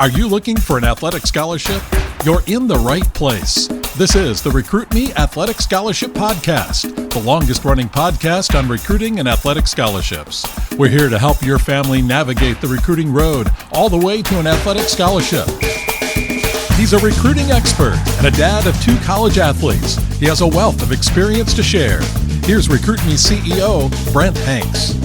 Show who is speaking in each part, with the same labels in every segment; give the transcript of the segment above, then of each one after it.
Speaker 1: Are you looking for an athletic scholarship? You're in the right place. This is the Recruit Me Athletic Scholarship Podcast, the longest-running podcast on recruiting and athletic scholarships. We're here to help your family navigate the recruiting road all the way to an athletic scholarship. He's a recruiting expert and a dad of 2 college athletes. He has a wealth of experience to share. Here's Recruit Me CEO, Brent Hanks.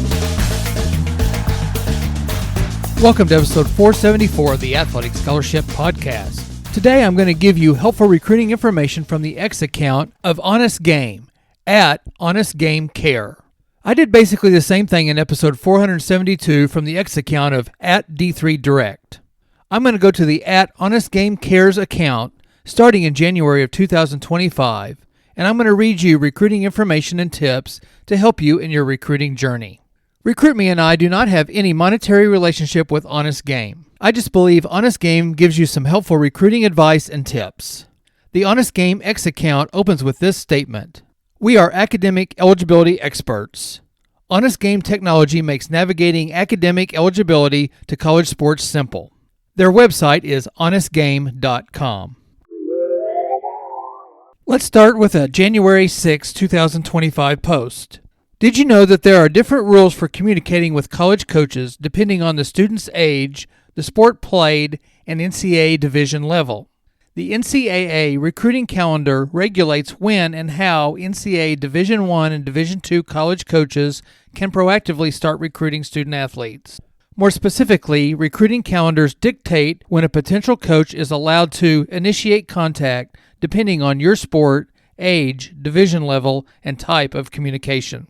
Speaker 2: Welcome to episode 474 of the Athletic Scholarship Podcast. Today I'm going to give you helpful recruiting information from the X account of HonestGame at HonestGame Care. I did basically the same thing in episode 472 from the X account of at D3 Direct. I'm going to go to the at HonestGame Cares account starting in January of 2025, and I'm going to read you recruiting information and tips to help you in your recruiting journey. Recruit Me and I do not have any monetary relationship with HonestGame. I just believe HonestGame gives you some helpful recruiting advice and tips. The HonestGame X account opens with this statement: "We are academic eligibility experts. HonestGame technology makes navigating academic eligibility to college sports simple." Their website is honestgame.com. Let's start with a January 6, 2025 post. Did you know that there are different rules for communicating with college coaches depending on the student's age, the sport played, and NCAA division level? The NCAA recruiting calendar regulates when and how NCAA Division I and Division II college coaches can proactively start recruiting student athletes. More specifically, recruiting calendars dictate when a potential coach is allowed to initiate contact depending on your sport, age, division level, and type of communication.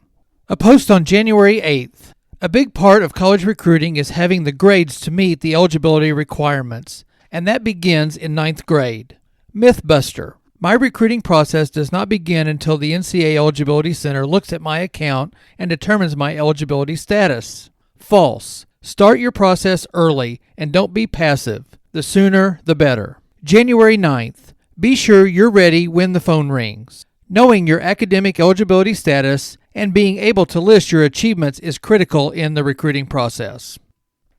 Speaker 2: A post on January 8th. A big part of college recruiting is having the grades to meet the eligibility requirements, and that begins in 9th grade. Mythbuster. My recruiting process does not begin until the NCAA Eligibility Center looks at my account and determines my eligibility status. False. Start your process early and don't be passive. The sooner, the better. January 9th. Be sure you're ready when the phone rings. Knowing your academic eligibility status and being able to list your achievements is critical in the recruiting process.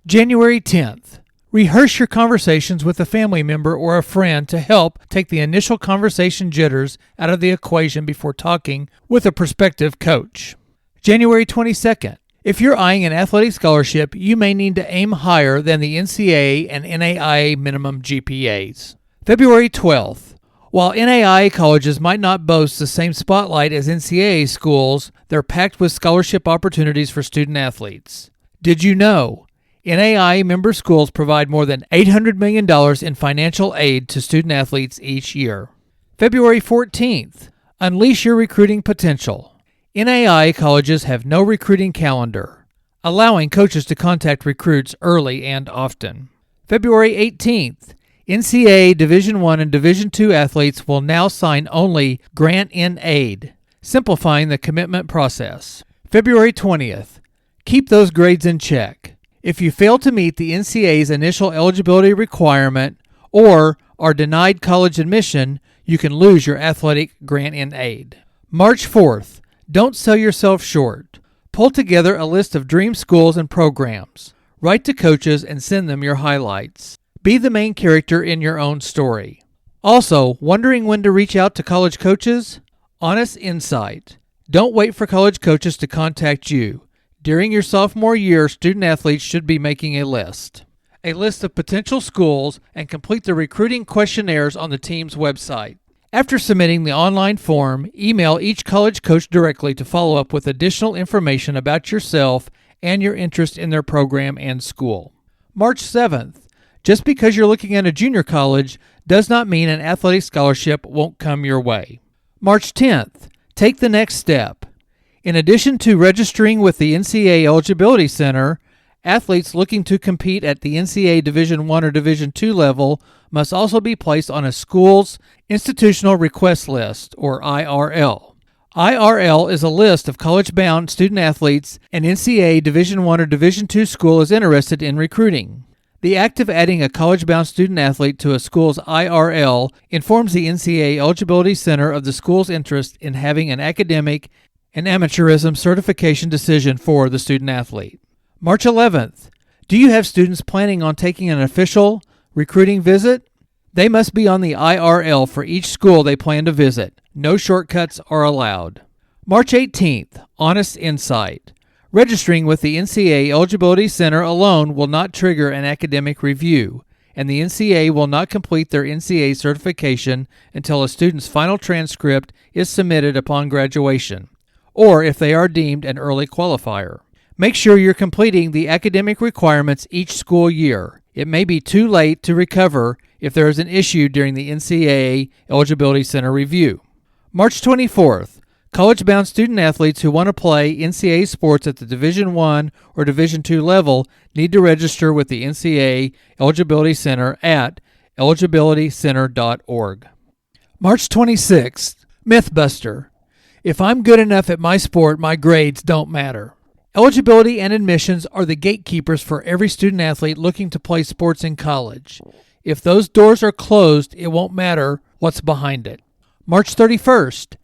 Speaker 2: January 10th. Rehearse your conversations with a family member or a friend to help take the initial conversation jitters out of the equation before talking with a prospective coach. January 22nd. If you're eyeing an athletic scholarship, you may need to aim higher than the NCAA and NAIA minimum GPAs. February 12th. While NAIA colleges might not boast the same spotlight as NCAA schools, they're packed with scholarship opportunities for student athletes. Did you know? NAIA member schools provide more than $800 million in financial aid to student athletes each year. February 14th. Unleash your recruiting potential. NAIA colleges have no recruiting calendar, allowing coaches to contact recruits early and often. February 18th. NCAA Division I and Division II athletes will now sign only grant-in-aid, simplifying the commitment process. February 20th. Keep those grades in check. If you fail to meet the NCAA's initial eligibility requirement or are denied college admission, you can lose your athletic grant-in-aid. March 4th. Don't sell yourself short. Pull together a list of dream schools and programs. Write to coaches and send them your highlights. Be the main character in your own story. Also, wondering when to reach out to college coaches? Honest insight. Don't wait for college coaches to contact you. During your sophomore year, student athletes should be making a list of potential schools, and complete the recruiting questionnaires on the team's website. After submitting the online form, email each college coach directly to follow up with additional information about yourself and your interest in their program and school. March 7th. Just because you're looking at a junior college does not mean an athletic scholarship won't come your way. March 10th. Take the next step. In addition to registering with the NCAA Eligibility Center, athletes looking to compete at the NCAA Division I or Division II level must also be placed on a school's Institutional Request List, or IRL. IRL is a list of college-bound student athletes an NCAA Division I or Division II school is interested in recruiting. The act of adding a college-bound student athlete to a school's IRL informs the NCAA Eligibility Center of the school's interest in having an academic and amateurism certification decision for the student athlete. March 11th. Do you have students planning on taking an official Recruiting visit? They must be on the IRL for each school they plan to visit. No shortcuts are allowed. March 18th, Honest Insight. Registering with the NCAA Eligibility Center alone will not trigger an academic review, and the NCAA will not complete their NCAA certification until a student's final transcript is submitted upon graduation, or if they are deemed an early qualifier. Make sure you're completing the academic requirements each school year. It may be too late to recover if there is an issue during the NCAA Eligibility Center review. March 24th, college-bound student-athletes who want to play NCAA sports at the Division I or Division II level need to register with the NCAA Eligibility Center at eligibilitycenter.org. March 26th, Mythbuster. If I'm good enough at my sport, my grades don't matter. Eligibility and admissions are the gatekeepers for every student-athlete looking to play sports in college. If those doors are closed, it won't matter what's behind it. March 31st,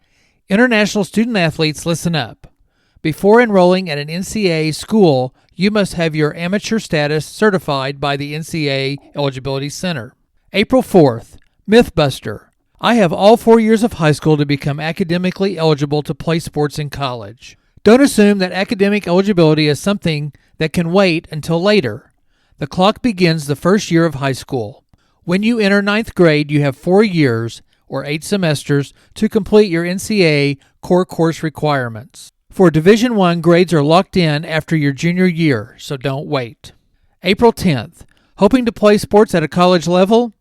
Speaker 2: international student-athletes, listen up. Before enrolling at an NCAA school, you must have your amateur status certified by the NCAA Eligibility Center. April 4th, Mythbuster. I have all 4 years of high school to become academically eligible to play sports in college. Don't assume that academic eligibility is something that can wait until later. The clock begins the first year of high school. When you enter 9th grade, you have 4 years, or 8 semesters, to complete your NCAA core course requirements. For Division I, grades are locked in after your junior year, so don't wait. April 10th. Hoping to play sports at a college level?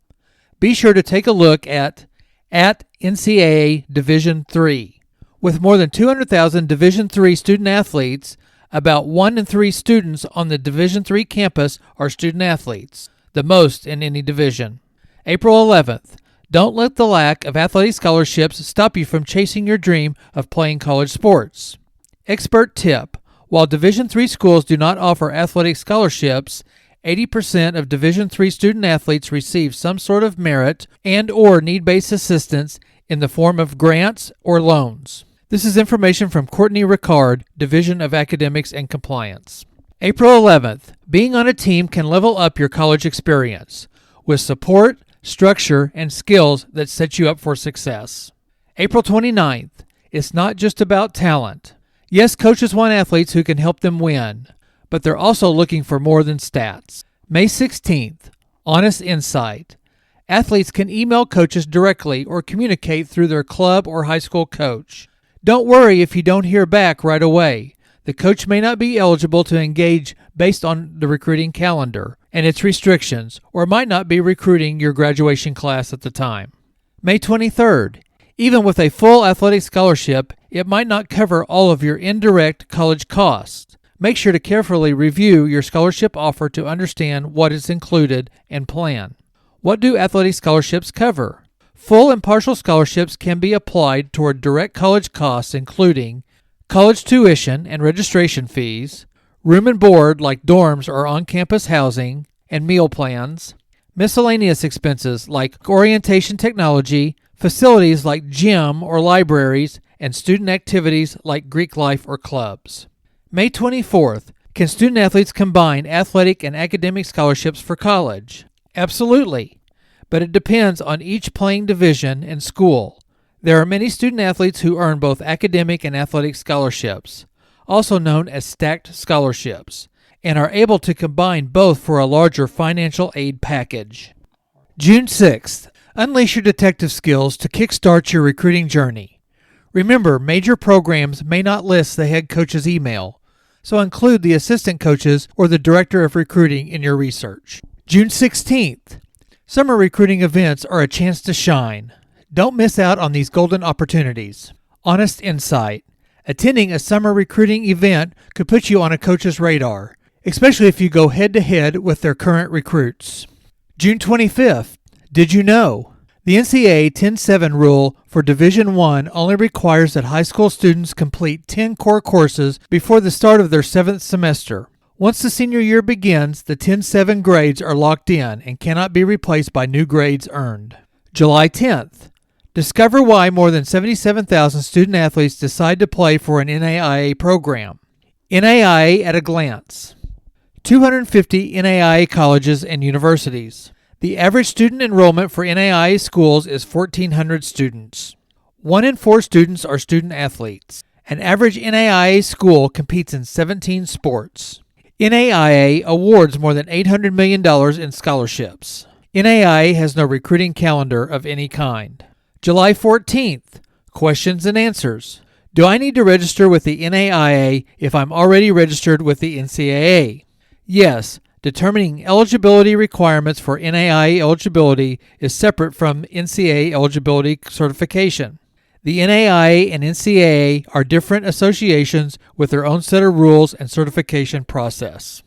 Speaker 2: Be sure to take a look at NCAA Division III. With more than 200,000 Division III student-athletes, about 1 in 3 students on the Division III campus are student-athletes, the most in any division. April 11th. Don't let the lack of athletic scholarships stop you from chasing your dream of playing college sports. Expert tip. While Division III schools do not offer athletic scholarships, 80% of Division III student-athletes receive some sort of merit and or need-based assistance in the form of grants or loans. This is information from Courtney Ricard, Division of Academics and Compliance. April 11th. Being on a team can level up your college experience with support, structure, and skills that set you up for success. April 29th. It's not just about talent. Yes, coaches want athletes who can help them win, but they're also looking for more than stats. May 16th. Honest Insight. Athletes can email coaches directly or communicate through their club or high school coach. Don't worry if you don't hear back right away. The coach may not be eligible to engage based on the recruiting calendar and its restrictions, or might not be recruiting your graduation class at the time. May 23rd. Even with a full athletic scholarship, it might not cover all of your indirect college costs. Make sure to carefully review your scholarship offer to understand what is included and plan. What do athletic scholarships cover? Full and partial scholarships can be applied toward direct college costs, including college tuition and registration fees, room and board like dorms or on-campus housing, and meal plans, miscellaneous expenses like orientation technology, facilities like gym or libraries, and student activities like Greek life or clubs. May 24th. Can student-athletes combine athletic and academic scholarships for college? Absolutely, but it depends on each playing division and school. There are many student-athletes who earn both academic and athletic scholarships, also known as stacked scholarships, and are able to combine both for a larger financial aid package. June 6th. Unleash your detective skills to kickstart your recruiting journey. Remember, major programs may not list the head coach's email, so include the assistant coaches or the director of recruiting in your research. June 16th. Summer recruiting events are a chance to shine. Don't miss out on these golden opportunities. Honest Insight. Attending a summer recruiting event could put you on a coach's radar, especially if you go head-to-head with their current recruits. June 25th. Did you know? The NCAA 10-7 rule for Division I only requires that high school students complete 10 core courses before the start of their 7th semester. Once the senior year begins, the 10-7 grades are locked in and cannot be replaced by new grades earned. July 10th. Discover why more than 77,000 student-athletes decide to play for an NAIA program. NAIA at a glance. 250 NAIA colleges and universities. The average student enrollment for NAIA schools is 1,400 students. 1 in 4 students are student athletes. An average NAIA school competes in 17 sports. NAIA awards more than $800 million in scholarships. NAIA has no recruiting calendar of any kind. July 14th, questions and answers. Do I need to register with the NAIA if I'm already registered with the NCAA? Yes. Determining eligibility requirements for NAIA eligibility is separate from NCAA eligibility certification. The NAIA and NCAA are different associations with their own set of rules and certification process.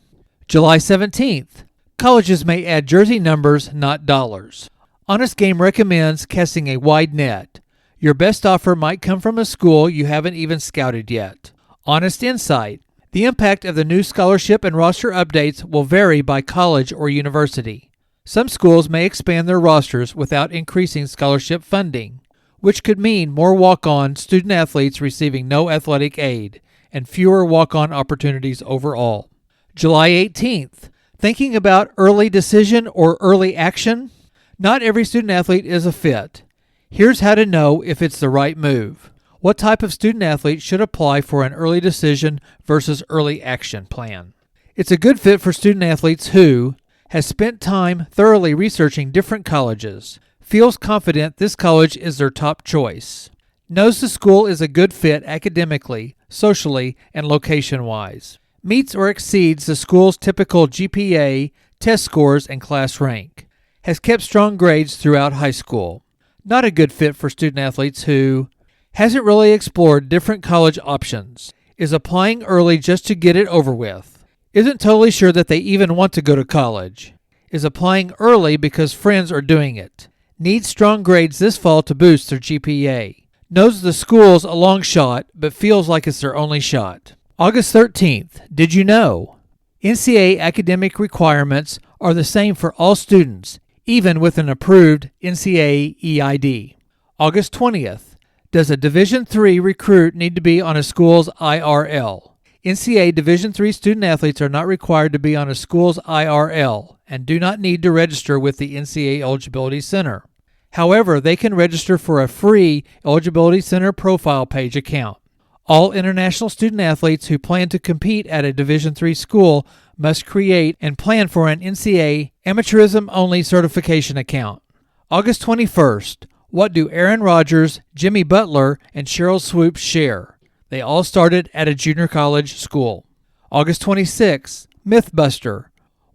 Speaker 2: July 17th. Colleges may add jersey numbers, not dollars. HonestGame recommends casting a wide net. Your best offer might come from a school you haven't even scouted yet. Honest insight. The impact of the new scholarship and roster updates will vary by college or university. Some schools may expand their rosters without increasing scholarship funding, which could mean more walk-on student athletes receiving no athletic aid and fewer walk-on opportunities overall. July 18th. Thinking about early decision or early action? Not every student athlete is a fit. Here's how to know if it's the right move. What type of student athlete should apply for an early decision versus early action plan? It's a good fit for student athletes who has spent time thoroughly researching different colleges, feels confident this college is their top choice, knows the school is a good fit academically, socially, and location-wise, meets or exceeds the school's typical GPA, test scores, and class rank, has kept strong grades throughout high school. Not a good fit for student athletes who hasn't really explored different college options, is applying early just to get it over with, isn't totally sure that they even want to go to college, is applying early because friends are doing it, needs strong grades this fall to boost their GPA, knows the school's a long shot but feels like it's their only shot. August 13th. Did you know? NCAA academic requirements are the same for all students, even with an approved NCAA EID. August 20th. Does a Division III recruit need to be on a school's IRL? NCAA Division III student athletes are not required to be on a school's IRL and do not need to register with the NCAA Eligibility Center. However, they can register for a free Eligibility Center profile page account. All international student athletes who plan to compete at a Division III school must create and plan for an NCAA amateurism-only certification account. August 21st. What do Aaron Rodgers, Jimmy Butler, and Sheryl Swoopes share? They all started at a junior college school. August 26th. Mythbuster.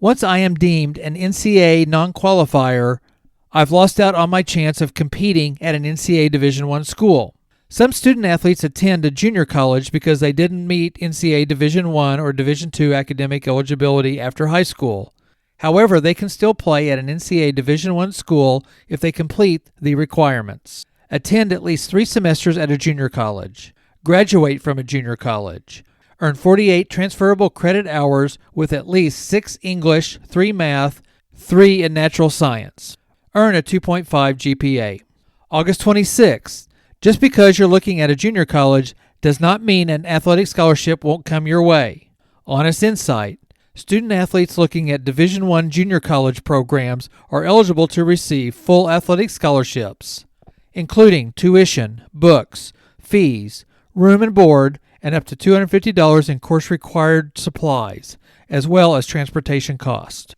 Speaker 2: Once I am deemed an NCAA non-qualifier, I've lost out on my chance of competing at an NCAA Division I school. Some student athletes attend a junior college because they didn't meet NCAA Division I or Division II academic eligibility after high school. However, they can still play at an NCAA Division I school if they complete the requirements. Attend at least 3 semesters at a junior college. Graduate from a junior college. Earn 48 transferable credit hours with at least 6 English, 3 math, 3 in natural science. Earn a 2.5 GPA. August 26th. Just because you're looking at a junior college does not mean an athletic scholarship won't come your way. Honest insight. Student athletes looking at Division I junior college programs are eligible to receive full athletic scholarships, including tuition, books, fees, room and board, and up to $250 in course-required supplies, as well as transportation costs.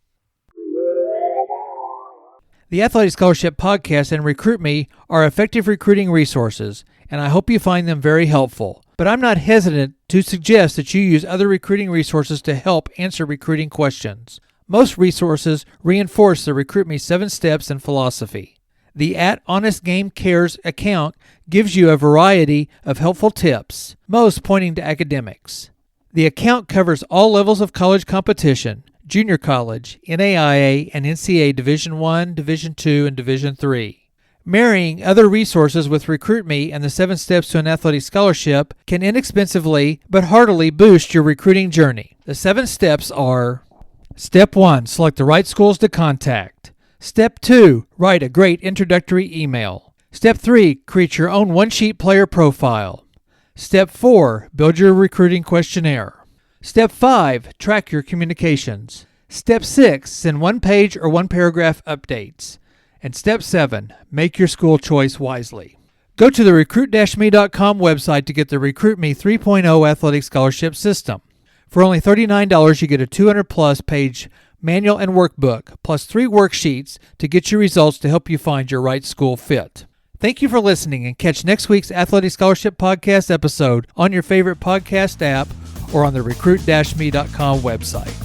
Speaker 2: The Athletic Scholarship Podcast and Recruit Me are effective recruiting resources, and I hope you find them very helpful. But I'm not hesitant to suggest that you use other recruiting resources to help answer recruiting questions. Most resources reinforce the Recruit Me 7 steps and philosophy. The @HonestGame Cares account gives you a variety of helpful tips, most pointing to academics. The account covers all levels of college competition, junior college, NAIA, and NCAA Division I, Division II, and Division III. Marrying other resources with Recruit Me and the 7 Steps to an Athletic Scholarship can inexpensively but heartily boost your recruiting journey. The 7 steps are: Step 1. Select the right schools to contact. Step 2. Write a great introductory email. Step 3. Create your own one-sheet player profile. Step 4. Build your recruiting questionnaire. Step 5. Track your communications. Step 6, send one-page or one-paragraph updates. And Step 7, make your school choice wisely. Go to the recruit-me.com website to get the Recruit Me 3.0 Athletic Scholarship System. For only $39, you get a 200-plus page manual and workbook, plus 3 worksheets to get you results to help you find your right school fit. Thank you for listening, and catch next week's Athletic Scholarship Podcast episode on your favorite podcast app or on the recruit-me.com website.